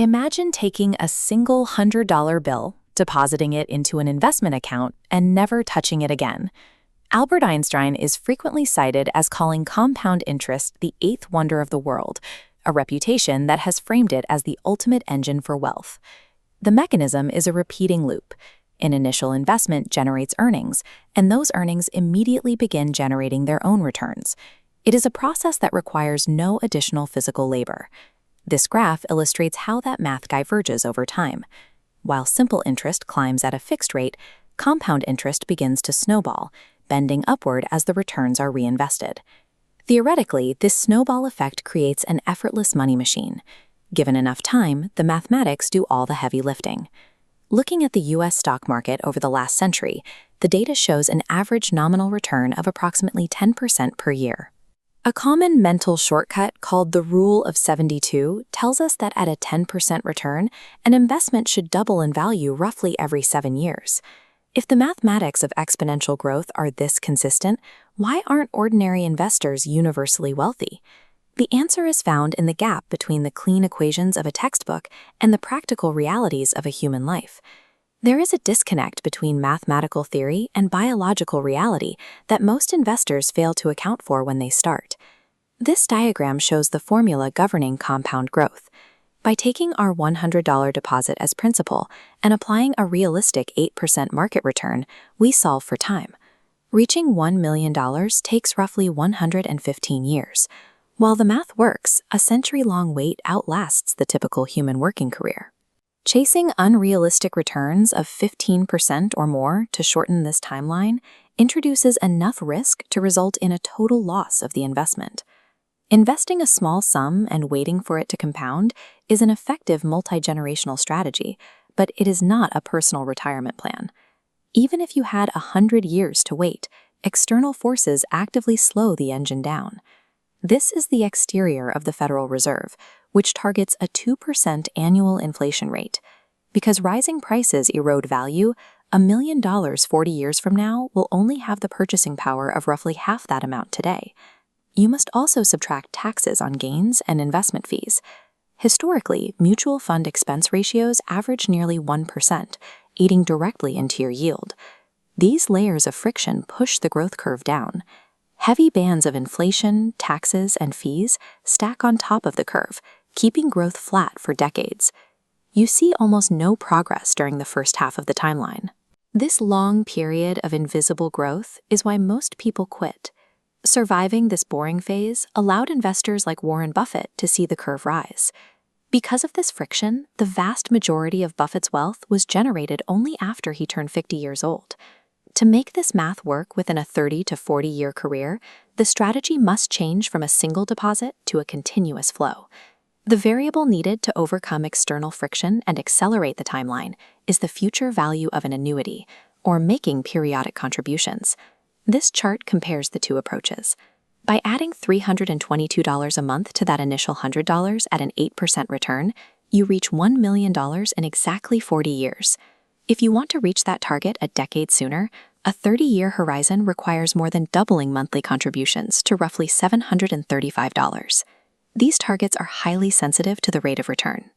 Imagine taking a single $100 bill, depositing it into an investment account, and never touching it again. Albert Einstein is frequently cited as calling compound interest the eighth wonder of the world, a reputation that has framed it as the ultimate engine for wealth. The mechanism is a repeating loop. An initial investment generates earnings, and those earnings immediately begin generating their own returns. It is a process that requires no additional physical labor. This graph illustrates how that math diverges over time. While simple interest climbs at a fixed rate, compound interest begins to snowball, bending upward as the returns are reinvested. Theoretically, this snowball effect creates an effortless money machine. Given enough time, the mathematics do all the heavy lifting. Looking at the U.S. stock market over the last century, the data shows an average nominal return of approximately 10% per year. A common mental shortcut called the Rule of 72 tells us that at a 10% return, an investment should double in value roughly every 7 years. If the mathematics of exponential growth are this consistent, why aren't ordinary investors universally wealthy? The answer is found in the gap between the clean equations of a textbook and the practical realities of a human life. There is a disconnect between mathematical theory and biological reality that most investors fail to account for when they start. This diagram shows the formula governing compound growth. By taking our $100 deposit as principal and applying a realistic 8% market return, we solve for time. Reaching $1 million takes roughly 115 years. While the math works, a century-long wait outlasts the typical human working career. Chasing unrealistic returns of 15% or more to shorten this timeline introduces enough risk to result in a total loss of the investment. Investing a small sum and waiting for it to compound is an effective multi-generational strategy, but it is not a personal retirement plan. Even if you had 100 years to wait, external forces actively slow the engine down. This is the exterior of the Federal Reserve, which targets a 2% annual inflation rate. Because rising prices erode value, $1 million 40 years from now will only have the purchasing power of roughly half that amount today. You must also subtract taxes on gains and investment fees. Historically, mutual fund expense ratios average nearly 1%, eating directly into your yield. These layers of friction push the growth curve down. Heavy bands of inflation, taxes, and fees stack on top of the curve, keeping growth flat for decades. You see almost no progress during the first half of the timeline. This long period of invisible growth is why most people quit. Surviving this boring phase allowed investors like Warren Buffett to see the curve rise. Because of this friction, the vast majority of Buffett's wealth was generated only after he turned 50 years old. To make this math work within a 30 to 40-year career, the strategy must change from a single deposit to a continuous flow. The variable needed to overcome external friction and accelerate the timeline is the future value of an annuity, or making periodic contributions. This chart compares the two approaches. By adding $322 a month to that initial $100 at an 8% return, you reach $1 million in exactly 40 years. If you want to reach that target a decade sooner, a 30-year horizon requires more than doubling monthly contributions to roughly $735. These targets are highly sensitive to the rate of return.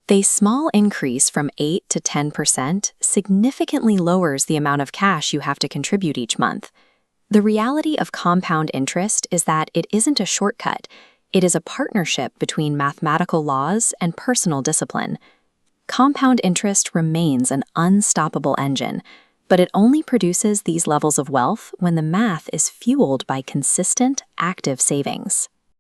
A small increase from 8 to 10% significantly lowers the amount of cash you have to contribute each month. The reality of compound interest is that it isn't a shortcut. It is a partnership between mathematical laws and personal discipline. Compound interest remains an unstoppable engine, but it only produces these levels of wealth when the math is fueled by consistent, active savings.